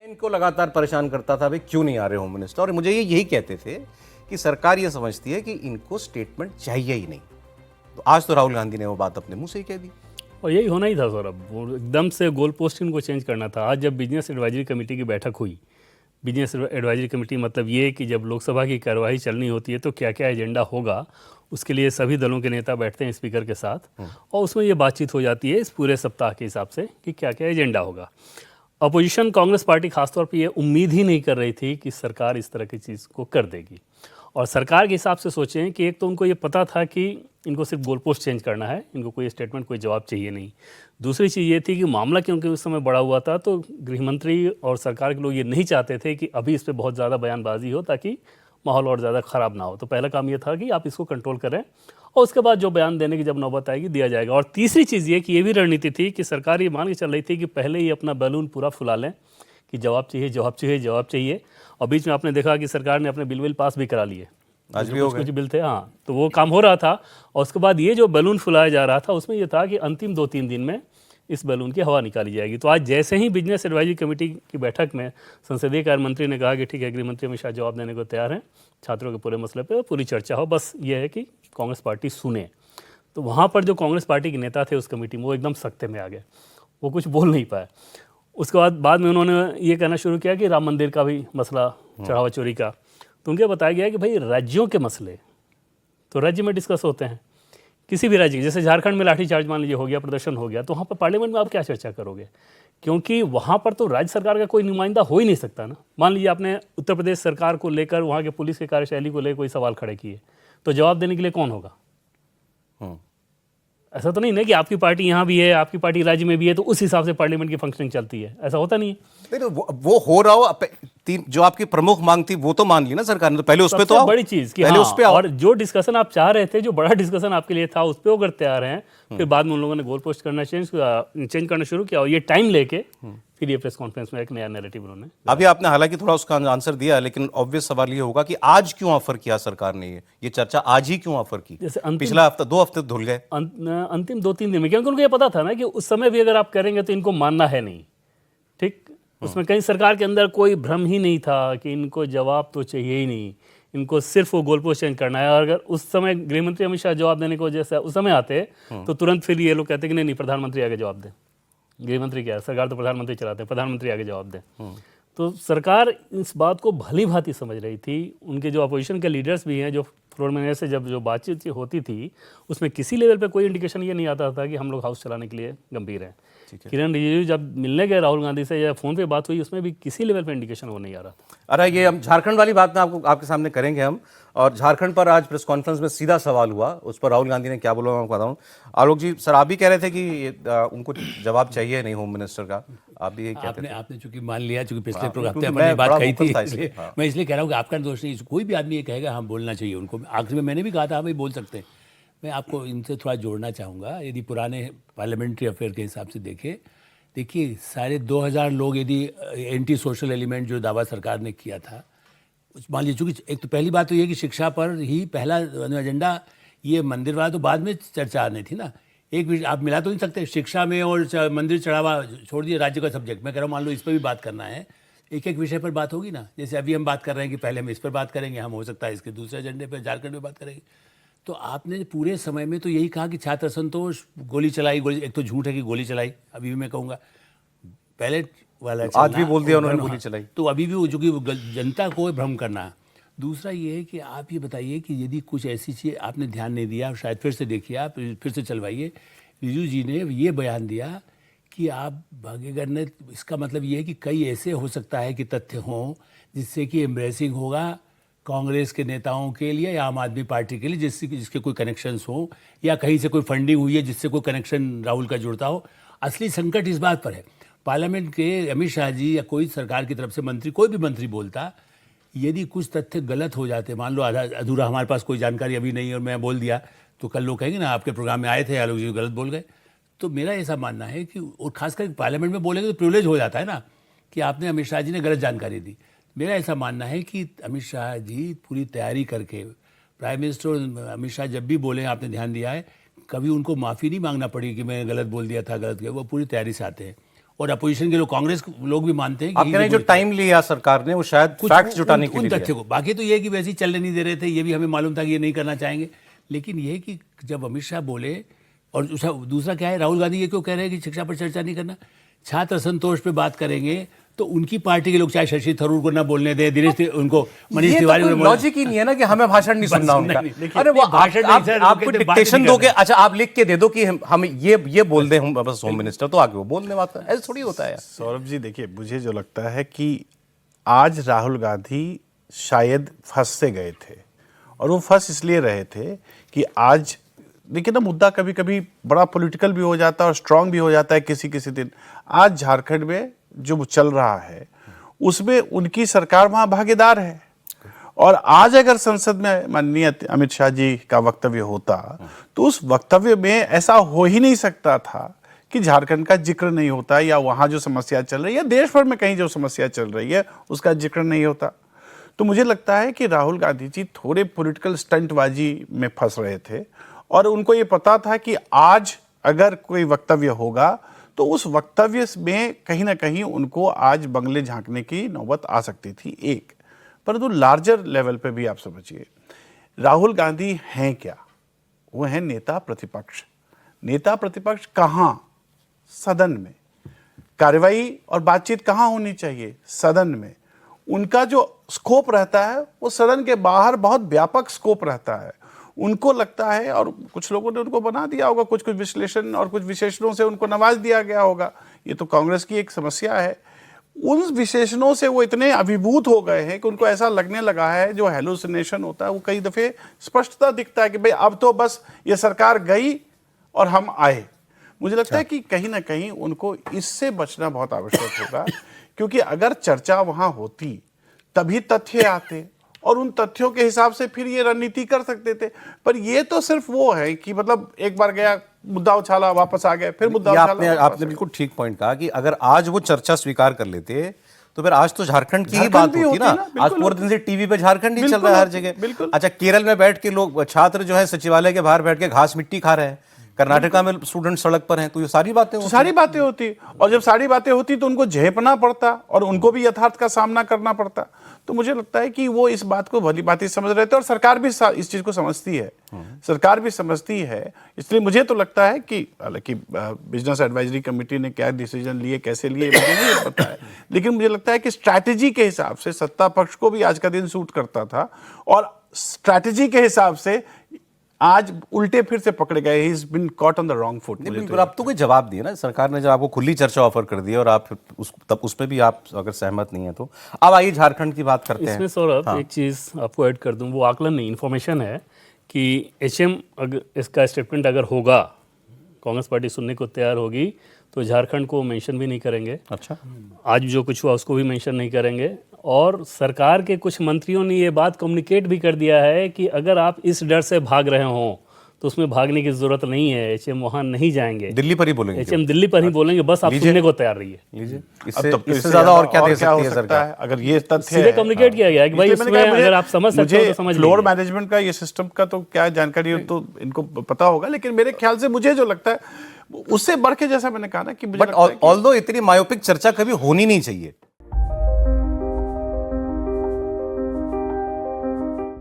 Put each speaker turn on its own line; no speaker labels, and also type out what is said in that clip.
इनको लगातार परेशान करता था, भाई क्यों नहीं आ रहे होम मिनिस्टर, और मुझे ये यही कहते थे कि सरकार ये समझती है कि इनको स्टेटमेंट चाहिए ही नहीं। तो आज तो राहुल गांधी ने वो बात अपने मुंह से ही कह दी।
और यही होना ही था सौरभ, वो एकदम से गोल पोस्टिंग को चेंज करना था। आज जब बिजनेस एडवाइजरी कमेटी की बैठक हुई, बिजनेस एडवाइजरी कमेटी मतलब ये कि जब लोकसभा की कार्यवाही चलनी होती है तो क्या क्या एजेंडा होगा, उसके लिए सभी दलों के नेता बैठते हैं स्पीकर के साथ और उसमें ये बातचीत हो जाती है इस पूरे सप्ताह के हिसाब से कि क्या क्या एजेंडा होगा। अपोजिशन कांग्रेस पार्टी खासतौर पर ये उम्मीद ही नहीं कर रही थी कि सरकार इस तरह की चीज़ को कर देगी। और सरकार के हिसाब से सोचें कि एक तो उनको ये पता था कि इनको सिर्फ गोल पोस्ट चेंज करना है, इनको कोई स्टेटमेंट कोई जवाब चाहिए नहीं। दूसरी चीज़ ये थी कि मामला क्योंकि उस समय बड़ा हुआ था तो गृहमंत्री और सरकार के लोग ये नहीं चाहते थे कि अभी इस पर बहुत ज़्यादा बयानबाजी हो ताकि माहौल और ज़्यादा ख़राब ना हो। तो पहला काम ये था कि आप इसको कंट्रोल करें और उसके बाद जो बयान देने की जब नौबत आएगी दिया जाएगा। और तीसरी चीज़ ये कि ये भी रणनीति थी कि सरकार ये मान के चल रही थी कि पहले ही अपना बैलून पूरा फुला लें कि जवाब चाहिए जवाब चाहिए जवाब चाहिए। और बीच में आपने देखा कि सरकार ने अपने बिल पास भी करा लिए,
आज भी हो गए
कुछ बिल थे, हाँ, तो वो काम हो रहा था। और उसके बाद ये जो बैलून फुलाया जा रहा था उसमें ये था कि अंतिम 2-3 दिन में इस बैलून की हवा निकाली जाएगी। तो आज जैसे ही बिजनेस एडवाइजरी कमेटी की बैठक में संसदीय कार्य मंत्री ने कहा कि ठीक है, गृह मंत्री अमित शाह जवाब देने को तैयार हैं, छात्रों के पूरे मसले पे पूरी चर्चा हो, बस ये है कि कांग्रेस पार्टी सुने। तो वहाँ पर जो कांग्रेस पार्टी के नेता थे उस कमेटी में वो एकदम सख्ते में आ गए, वो कुछ बोल नहीं पाए। उसके बाद में उन्होंने ये कहना शुरू किया कि राम मंदिर का भी मसला, चढ़ावा चोरी का, तो उनके बताया गया कि भाई राज्यों के मसले तो राज्य में डिस्कस होते हैं, किसी भी राज्य, जैसे झारखंड में लाठीचार्ज मान लीजिए हो गया, प्रदर्शन हो गया, तो वहाँ पर पार्लियामेंट में आप क्या चर्चा करोगे, क्योंकि वहाँ पर तो राज्य सरकार का कोई नुमाइंदा हो ही नहीं सकता ना। मान लीजिए आपने उत्तर प्रदेश सरकार को लेकर वहाँ के पुलिस की कार्यशैली को लेकर कोई सवाल खड़े किए, तो जवाब देने के लिए कौन होगा? ऐसा तो नहीं ना कि आपकी पार्टी यहाँ भी है, आपकी पार्टी राज्य में भी है, तो उस हिसाब से पार्लियामेंट की फंक्शनिंग चलती है, ऐसा होता नहीं है।
नहीं, वो हो रहा हो, जो आपकी प्रमुख मांग थी वो तो मान ली ना सरकार ने, तो पहले उस पे तो आओ।
बड़ी चीज कि
पहले
हाँ,
उस पे आओ।
और जो डिस्कशन आप चाह रहे थे, जो बड़ा डिस्कशन आपके लिए था, उस पे अगर तैयार हैं, फिर बाद में उन लोगों ने गोल पोस्ट करना चेंज करना शुरू किया और ये टाइम लेके फिर ये प्रेस कॉन्फ्रेंस में एक नया नैरेटिव उन्होंने।
अभी आपने हालांकि थोड़ा उसका आंसर दिया, लेकिन ऑब्वियस सवाल ये होगा कि आज क्यों ऑफर किया सरकार ने, ये चर्चा आज ही क्यों ऑफर की?
जैसे
पिछला हफ्ता 2 हफ्ते धुल गए,
अंतिम 2-3 दिन में, क्योंकि उनको ये पता था ना कि उस समय भी अगर आप करेंगे तो इनको मानना है नहीं, ठीक। उसमें कहीं सरकार के अंदर कोई भ्रम ही नहीं था कि इनको जवाब तो चाहिए ही नहीं, इनको सिर्फ वो गोल पोस्ट चेंज करना है। और अगर उस समय गृहमंत्री अमित शाह जवाब देने को जैसे उस समय आते तो तुरंत फिर ये लोग कहते कि नहीं प्रधानमंत्री आगे जवाब दें। गृहमंत्री क्या है, सरकार तो प्रधानमंत्री चलाते हैं, प्रधानमंत्री आगे जवाब दें। तो सरकार इस बात को भली भांति समझ रही थी। उनके जो अपोजिशन के लीडर्स भी हैं, जो फ्लोर में से जब जो बातचीत होती थी उसमें किसी लेवल पे कोई इंडिकेशन ये नहीं आता था कि हम लोग हाउस चलाने के लिए गंभीर हैं। किरण रिजिजू जब मिलने गए राहुल गांधी से या फोन पे बात हुई, उसमें भी किसी लेवल पे इंडिकेशन वो नहीं आ रहा था।
अरे ये हम झारखंड वाली बात में आपके सामने करेंगे हम, और झारखंड पर आज प्रेस कॉन्फ्रेंस में सीधा सवाल हुआ, उस पर राहुल गांधी ने क्या बोला मैं आपको बताऊं। आलोक जी, सर आप भी कह रहे थे कि उनको जवाब चाहिए नहीं होम मिनिस्टर का, आप भी यही कहते थे।
आपने चूंकि मान लिया, चूंकि पिछले प्रोग्राम में अपनी बात कही थी, मैं इसलिए कह रहा हूँ कि आपका दोष नहीं, कोई भी आदमी ये कहेगा हम बोलना चाहिए उनको। आखिर में मैंने भी कहा था हम ही बोल सकते हैं। मैं आपको इनसे थोड़ा जोड़ना चाहूँगा। यदि पुराने पार्लियामेंट्री अफेयर के हिसाब से देखिए सारे 2000 लोग, यदि एंटी सोशल एलिमेंट जो दावा सरकार ने किया था, मान लीजिए, चूँकि एक तो पहली बात तो ये कि शिक्षा पर ही पहला एजेंडा, ये मंदिर वाला तो बाद में चर्चा आनी थी ना। एक आप मिला तो नहीं सकते शिक्षा में और मंदिर चढ़ावा, छोड़ दिए राज्य का सब्जेक्ट। मैं कह रहा हूँ मान लो इस पर भी बात करना है, एक एक विषय पर बात होगी ना। जैसे अभी हम बात कर रहे हैं कि पहले हम इस पर बात करेंगे, हम हो सकता है इसके दूसरे एजेंडे पर झारखंड में बात करेंगे। तो आपने पूरे समय में तो यही कहा कि छात्र असंतोष, गोली चलाई, एक तो झूठ है कि गोली चलाई, अभी भी मैं कहूँगा पहले वाला
आज भी बोल दिया उन्होंने गोली चलाई,
तो अभी भी जो कि जनता को भ्रम करना। दूसरा ये है कि आप ये बताइए कि यदि कुछ ऐसी चीज़ आपने ध्यान नहीं दिया, शायद फिर से देखिए, आप फिर से चलवाइए। रिजिजू जी ने ये बयान दिया कि आप भागेगर ने, इसका मतलब ये है कि कई ऐसे हो सकता है कि तथ्य हों जिससे कि एम्ब्रेसिंग होगा कांग्रेस के नेताओं के लिए या आम आदमी पार्टी के लिए, जिसके कोई कनेक्शंस हो या कहीं से कोई फंडिंग हुई है जिससे कोई कनेक्शन राहुल का जुड़ता हो। असली संकट इस बात पर है, पार्लियामेंट के अमित शाह जी या कोई सरकार की तरफ से मंत्री, कोई भी मंत्री बोलता, यदि कुछ तथ्य गलत हो जाते, मान लो आधा अधूरा, हमारे पास कोई जानकारी अभी नहीं और मैं बोल दिया, तो कल लोग कहेंगे ना आपके प्रोग्राम में आए थे आलोक जी गलत बोल गए। तो मेरा ऐसा मानना है कि, और खासकर पार्लियामेंट में बोलेंगे तो प्रिविलेज हो जाता है ना कि आपने अमित शाह जी ने गलत जानकारी दी। मेरा ऐसा मानना है कि अमित शाह जी पूरी तैयारी करके, प्राइम मिनिस्टर अमित शाह जब भी बोले, आपने ध्यान दिया है, कभी उनको माफ़ी नहीं मांगना पड़ी कि मैं गलत बोल दिया था, गलत किया, वो पूरी तैयारी से आते हैं। और अपोजिशन के लोग, कांग्रेस लोग भी मानते हैं कि
आप कह रहे हैं जो टाइम लिया सरकार ने वो शायद फैक्ट्स जुटाने के
उन
लिए
तथ्यों को, बाकी तो ये है कि वैसे ही चलने नहीं दे रहे थे, ये भी हमें मालूम था कि ये नहीं करना चाहेंगे। लेकिन ये है कि जब अमित शाह बोले, और दूसरा क्या है, राहुल गांधी ये क्यों कह रहे हैं कि शिक्षा पर चर्चा नहीं करना, छात्र असंतोष पे बात करेंगे तो उनकी पार्टी के लोग, चाहे शशि थरूर को ना बोलने दे, उनको मनीष तिवारी को
लॉजिक ही नहीं है ना कि हमें भाषण नहीं सुनना उनका। अरे वो
भाषण नहीं सर,
आपको
कहते हैं
डिक्टेशन
बात नहीं
दोगे, अच्छा आप लिख के दे दो कि हम ये बोल दें, हम बस होम मिनिस्टर, तो आगे वो बोलने बात है, ऐसे थोड़ी होता है यार।
सौरभ जी देखिए, मुझे जो लगता है कि आज राहुल गांधी शायद फंस से गए थे, और वो फंस इसलिए रहे थे कि आज देखिए ना, मुद्दा कभी कभी बड़ा पॉलिटिकल भी हो जाता है और स्ट्रांग भी हो जाता है किसी किसी दिन। आज झारखंड में जो चल रहा है उसमें उनकी सरकार वहां भागीदार है, और आज अगर संसद में माननीय अमित शाह जी का वक्तव्य होता तो उस वक्तव्य में ऐसा हो ही नहीं सकता था कि झारखंड का जिक्र नहीं होता, या वहां जो समस्या चल रही है, देश भर में कहीं जो समस्या चल रही है उसका जिक्र नहीं होता। तो मुझे लगता है कि राहुल गांधी जी थोड़े पॉलिटिकल स्टंटबाजी में फंस रहे थे, और उनको ये पता था कि आज अगर कोई वक्तव्य होगा तो उस वक्तव्य में कहीं ना कहीं उनको आज बंगले झांकने की नौबत आ सकती थी, एक। परंतु लार्जर लेवल पे भी आप समझिए, राहुल गांधी हैं क्या? वो हैं नेता प्रतिपक्ष। नेता प्रतिपक्ष कहाँ? सदन में। कार्रवाई और बातचीत कहाँ होनी चाहिए? सदन में। उनका जो स्कोप रहता है वो सदन के बाहर बहुत व्यापक स्कोप रहता है। उनको लगता है, और कुछ लोगों ने उनको बना दिया होगा, कुछ विश्लेषण और कुछ विशेषणों से उनको नवाज दिया गया होगा। ये तो कांग्रेस की एक समस्या है। उन विशेषणों से वो इतने अभिभूत हो गए हैं कि उनको ऐसा लगने लगा है, जो हेलुसिनेशन होता है वो कई दफे स्पष्टता दिखता है कि भाई अब तो बस ये सरकार गई और हम आए। मुझे लगता है कि कहीं ना कहीं उनको इससे बचना बहुत आवश्यक होगा, क्योंकि अगर चर्चा वहां होती तभी तथ्य आते, और उन तथ्यों के हिसाब से फिर ये रणनीति कर सकते थे। पर ये तो सिर्फ वो है कि मतलब एक बार गया, मुद्दा उछाला, वापस आ गए, फिर मुद्दा उछाला।
आपने बिल्कुल ठीक पॉइंट कहा कि अगर आज वो चर्चा स्वीकार कर लेते तो फिर आज तो झारखंड की ही बात होती ना। आज पूरे दिन से टीवी पे झारखंड ही चल रहा है हर जगह। अच्छा, केरल में बैठ के लोग, छात्र जो है सचिवालय के बाहर बैठ के घास मिट्टी खा रहे हैं, कर्नाटका में स्टूडेंट सड़क पर हैं, तो ये सारी बातें
होती, और जब सारी बातें होती तो उनको झेपना पड़ता और उनको भी यथार्थ का सामना करना पड़ता। तो मुझे लगता है कि वो इस बात को भली भांति समझ रहे थे, और सरकार भी इस चीज को समझती है। सरकार भी समझती है। इसलिए मुझे तो लगता है कि हालांकि बिजनेस एडवाइजरी कमेटी ने क्या डिसीजन लिए, कैसे लिए, मुझे नहीं पता है, लेकिन मुझे लगता है कि स्ट्रैटेजी के हिसाब से सत्ता पक्ष को भी आज का दिन सूट करता था, और स्ट्रैटेजी के हिसाब से आज उल्टे फिर से पकड़े गए। He is been caught on the wrong foot.
बिल्कुल, अब तो कोई जवाब दिए ना सरकार ने, जब आपको खुली चर्चा ऑफर कर दी और आप तब उस पर भी आप अगर सहमत नहीं है तो। अब आइए झारखंड की बात करते हैं।
इसमें सौरभ एक चीज़ आपको ऐड कर दूं, वो आकलन नहीं, इन्फॉर्मेशन है कि HM अगर इसका स्टेटमेंट अगर होगा, कांग्रेस पार्टी सुनने को तैयार होगी, तो झारखंड को मेंशन भी नहीं करेंगे।
अच्छा,
आज जो कुछ हुआ उसको भी मेंशन नहीं करेंगे, और सरकार के कुछ मंत्रियों ने ये बात कम्युनिकेट भी कर दिया है कि अगर आप इस डर से भाग रहे हो तो उसमें भागने की जरूरत नहीं है, HM वहां नहीं जाएंगे,
दिल्ली पर ही बोलेंगे।
HM दिल्ली पर ही बोलेंगे, बस आप सुनने को तैयार रहिए।
लीजिए, इससे ज्यादा और क्या दे सकती है सरकार?
अगर ये तथ्य
सीधे कम्युनिकेट किया गया है कि भाई इसमें अगर आप समझ सकते हो तो समझ लीजिए।
फ्लोर मैनेजमेंट का ये सिस्टम का तो क्या जानकारी है, तो इनको पता होगा, लेकिन मेरे ख्याल से मुझे जो लगता है उससे बढ़ के, जैसा मैंने कहा ना कि
बट ऑल्दो इतनी मायोपिक चर्चा कभी होनी नहीं चाहिए।